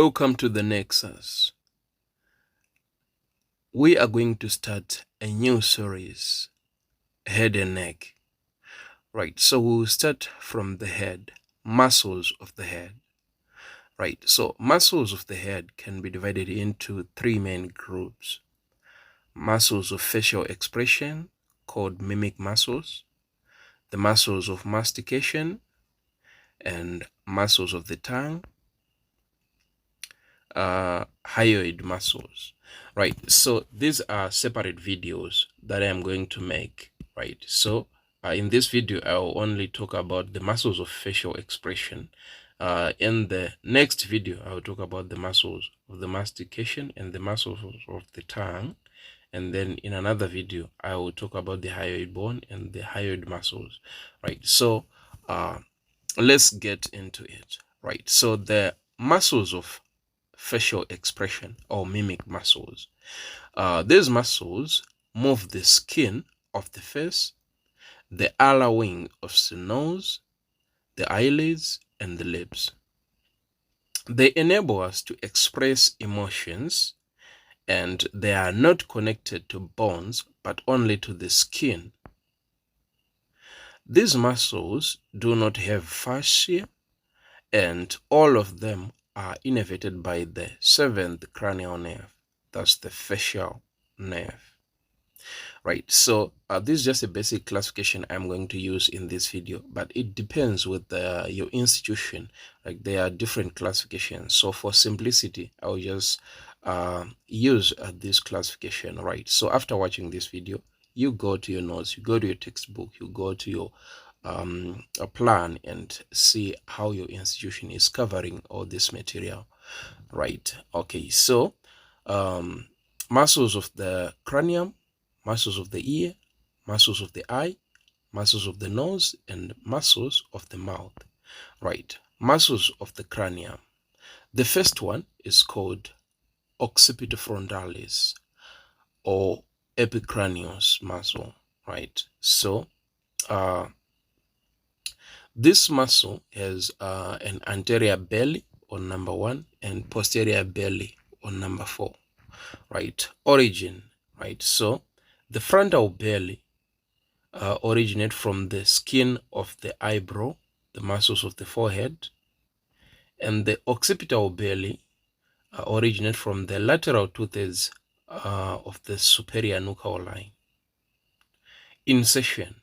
Welcome to the Nexus. We are going to start a new series, head and neck. Right, so we'll start from the head, muscles of the head. Right, so muscles of the head can be divided into three main groups. Muscles of facial expression, called mimic muscles, the muscles of mastication, and muscles of the tongue, hyoid muscles. Right, so these are separate videos that I am going to make. Right, so in this video I will only talk about the muscles of facial expression. In the next video I will talk about the muscles of the mastication and the muscles of the tongue, and then in another video I will talk about the hyoid bone and the hyoid muscles. Right, so let's get into it. Right, so the muscles of facial expression or mimic muscles. These muscles move the skin of the face, the outer wing of the nose, the eyelids, and the lips. They enable us to express emotions, and they are not connected to bones but only to the skin. These muscles do not have fascia, and all of them are innervated by the seventh cranial nerve. That's the facial nerve. Right, so this is just a basic classification I'm going to use in this video, but it depends with your institution. Like, there are different classifications, so for simplicity I'll just use this classification. Right, so after watching this video, you go to your notes, you go to your textbook, you go to your a plan and see how your institution is covering all this material. Right, okay, so muscles of the cranium, muscles of the ear, muscles of the eye, muscles of the nose, and muscles of the mouth. Right, muscles of the cranium. The first one is called occipitofrontalis or epicranius muscle. Right, so this muscle has an anterior belly on number 1 and posterior belly on number 4. Right, origin. Right, so the frontal belly originate from the skin of the eyebrow, the muscles of the forehead, and the occipital belly originate from the lateral two-thirds of the superior nuchal line. Insertion.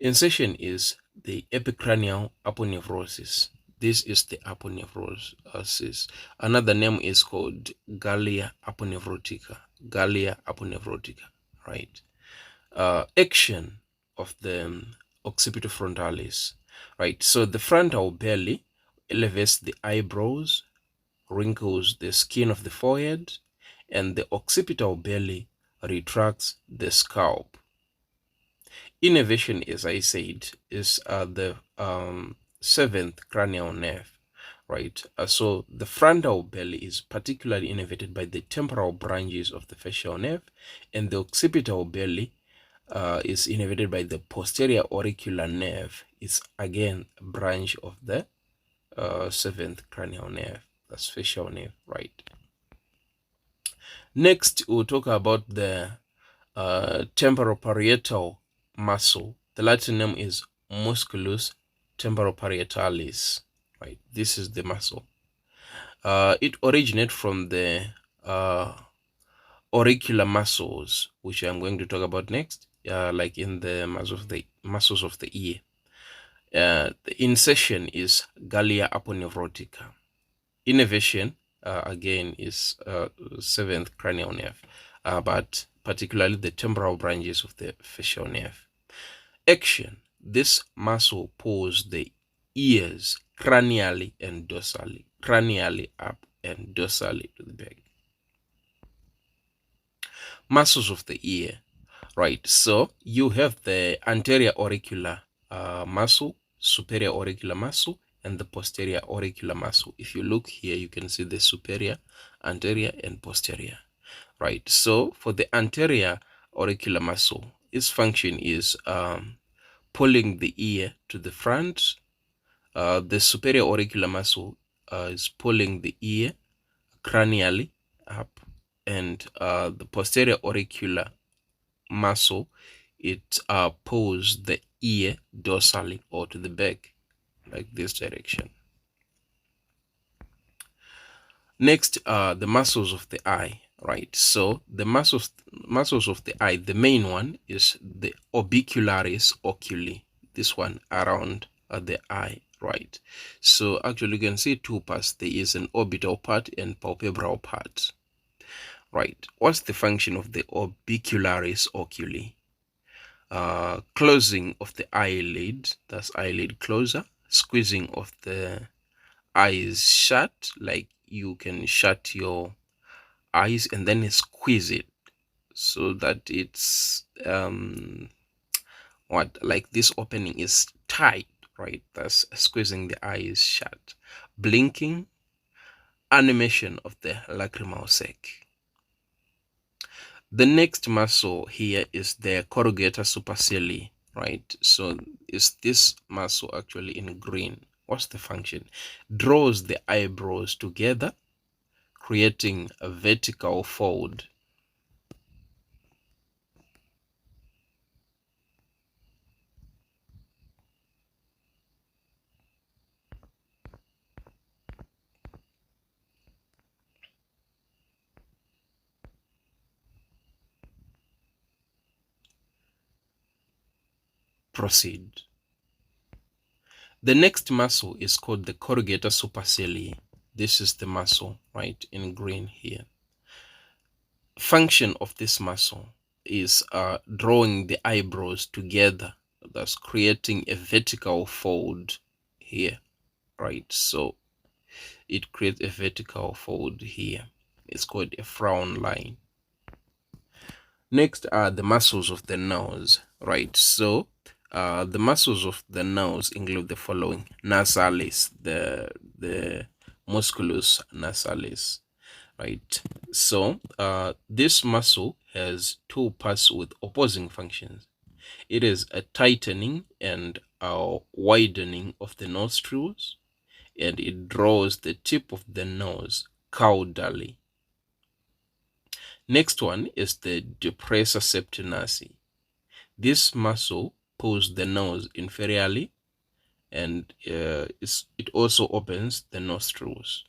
Insertion is the epicranial aponeurosis. This is the aponeurosis. Another name is called Gallia aponeurotica. Gallia aponeurotica, right? Action of the occipitofrontalis, right? So the frontal belly elevates the eyebrows, wrinkles the skin of the forehead, and the occipital belly retracts the scalp. Innervation, as I said, is the seventh cranial nerve, right? So the frontal belly is particularly innervated by the temporal branches of the facial nerve, and the occipital belly is innervated by the posterior auricular nerve. It's again a branch of the seventh cranial nerve. That's facial nerve, right? Next, we'll talk about the temporoparietal muscle. The Latin name is musculus temporoparietalis, right? This is the muscle. It originates from the auricular muscles, which I'm going to talk about next, like in the muscles of the ear. The insertion is Gallia aponeurotica. Innervation, again, is seventh cranial nerve, but particularly the temporal branches of the facial nerve. Action. This muscle pulls the ears cranially and dorsally, cranially up and dorsally to the back. Muscles of the ear, right? So you have the anterior auricular muscle, superior auricular muscle, and the posterior auricular muscle. If you look here, you can see the superior, anterior, and posterior, right? So for the anterior auricular muscle, its function is pulling the ear to the front. The superior auricular muscle is pulling the ear cranially up, and the posterior auricular muscle, it pulls the ear dorsally or to the back, like this direction. Next, the muscles of the eye, right? So the muscles of the eye, the main one is the orbicularis oculi, this one around the eye, right? So actually you can see two parts. There is an orbital part and palpebral part, right? What's the function of the orbicularis oculi? Closing of the eyelid, that's eyelid closer, squeezing of the eyes shut, like you can shut your eyes and then squeeze it so that it's like this opening is tight, right? That's squeezing the eyes shut. Blinking, animation of the lacrimal sac. The next muscle here is the corrugator supercilii, right? So is this muscle actually in green? What's the function? Draws the eyebrows together, creating a vertical fold. Proceed. The next muscle is called the corrugator supercilii. This is the muscle, right, in green here. Function of this muscle is drawing the eyebrows together, thus creating a vertical fold here, right? So it creates a vertical fold here. It's called a frown line. Next are the muscles of the nose, right? So the muscles of the nose include the following: nasalis, the musculus nasalis, right? So this muscle has two parts with opposing functions. It is a tightening and a widening of the nostrils, and it draws the tip of the nose caudally. Next one is the depressor septinaci. This muscle pulls the nose inferiorly, and it also opens the nostrils.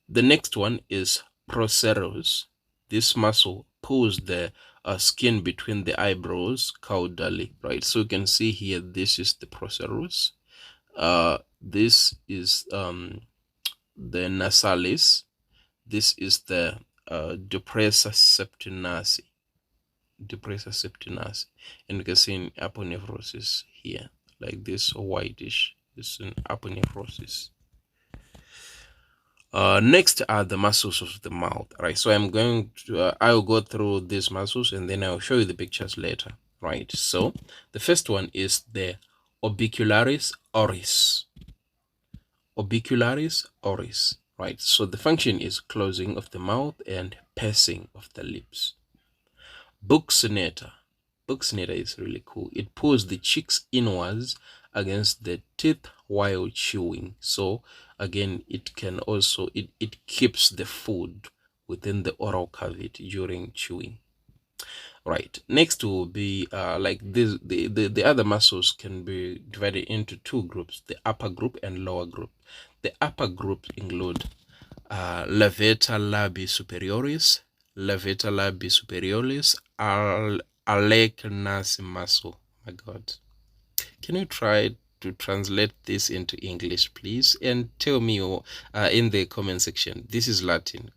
The next one is procerus. This muscle pulls the skin between the eyebrows caudally, right? So you can see here, this is the procerus. This is the nasalis. This is the depressor septinaci. And you can see in aponeurosis here, like this whitish. This is an aponeurosis. Next are the muscles of the mouth, right? So I'm going to I'll go through these muscles and then I'll show you the pictures later, right? So the first one is the orbicularis oris. Orbicularis oris, right? So the function is closing of the mouth and pursing of the lips. Buccinator. Buccinator is really cool. It pulls the cheeks inwards against the teeth while chewing. So again, it can also it keeps the food within the oral cavity during chewing. Right. Next will be like this. The other muscles can be divided into two groups: the upper group and lower group. The upper group include levator labii superioris, levator labii superioris, alegnasi muscle. My God, can you try to translate this into English, please, and tell me in the comment section? This is Latin,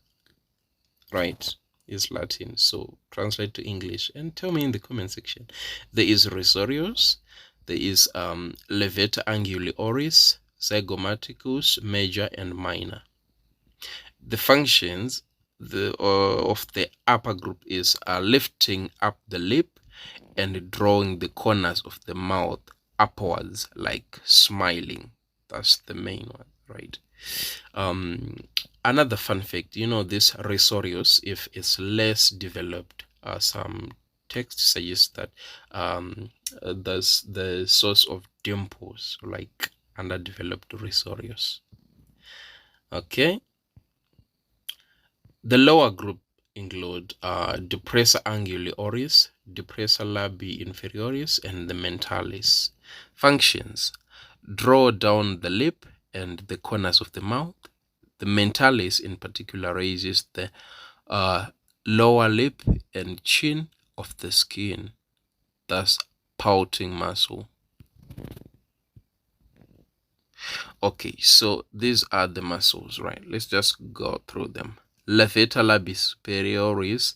right? Is Latin, so translate to English and tell me in the comment section. There is risorius, there is levator anguli oris, zygomaticus major and minor. The functions of the upper group is lifting up the lip and drawing the corners of the mouth upwards, like smiling. That's the main one, right? Another fun fact, this risorius, if it's less developed, some text suggests that that's the source of dimples, like underdeveloped risorius. Okay. The lower group include depressor anguli oris, depressor labii inferioris, and the mentalis. Functions: draw down the lip and the corners of the mouth. The mentalis in particular raises the lower lip and chin of the skin, thus pouting muscle. Okay, so these are the muscles, right? Let's just go through them. Levator labis superioris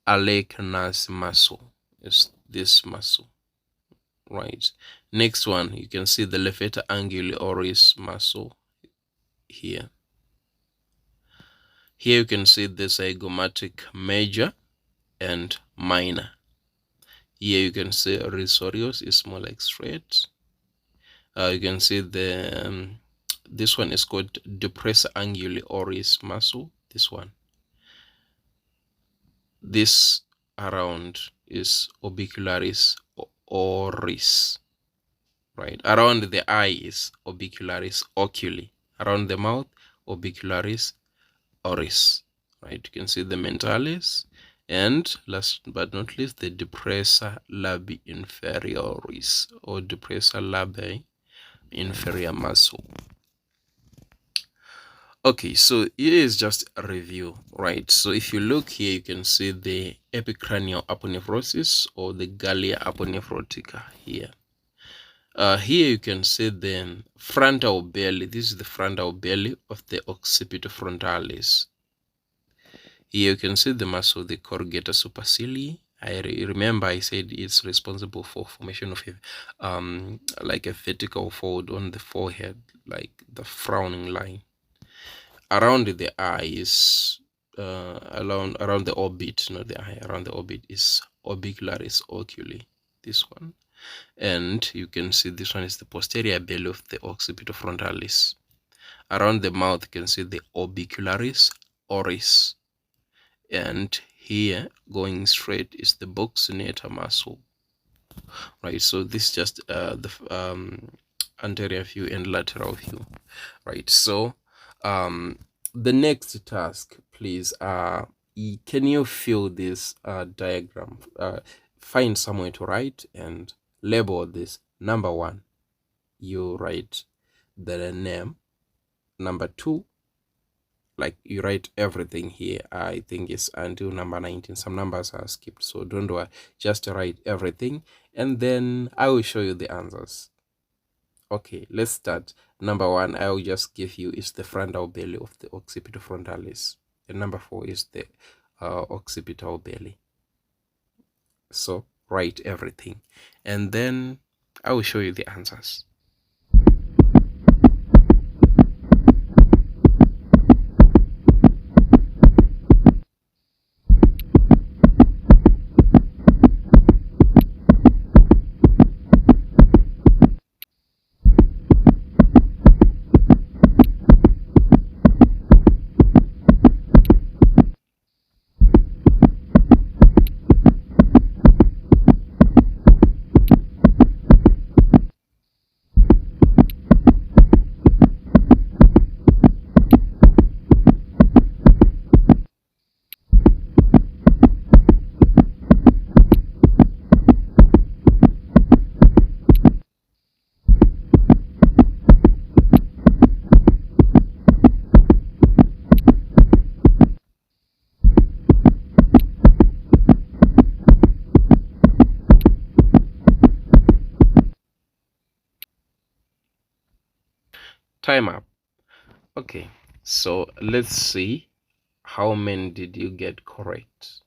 alecanus muscle is this muscle, right? Next one, you can see the levator anguli oris muscle here. Here you can see the zygomatic major and minor. Here you can see risorius is more like straight. You can see the this one is called depressor anguli oris muscle. This one. This around is orbicularis oris, right? Around the eye is orbicularis oculi. Around the mouth, orbicularis oris, right? You can see the mentalis, and last but not least, the depressor labii inferioris or depressor labii inferior muscle. Okay, so here is just a review, right? So if you look here, you can see the epicranial aponephrosis or the gallia aponephrotica here. Here you can see the frontal belly. This is the frontal belly of the occipitofrontalis. Here you can see the muscle, the corrugator supercilii. I remember I said it's responsible for formation of like a vertical fold on the forehead, like the frowning line. Around the eye is around the orbit, not the eye, around the orbit is orbicularis oculi, this one. And you can see this one is the posterior belly of the occipitofrontalis. Around the mouth, you can see the orbicularis oris. And here, going straight, is the buccinator muscle. Right, so this is just the anterior view and lateral view. Right, so the next task, please, can you fill this diagram? Find somewhere to write and label this. Number 1, you write the name. Number 2, like you write everything here. I think it's until number 19. Some numbers are skipped, so don't worry, just write everything and then I will show you the answers. Okay, let's start. Number 1, I will just give you is the frontal belly of the occipitofrontalis. And number 4 is the occipital belly. So write everything and then I will show you the answers. Time up. Okay, so let's see how many did you get correct.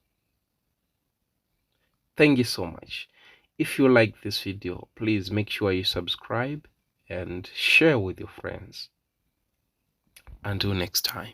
Thank you so much. If you like this video, please make sure you subscribe and share with your friends. Until next time.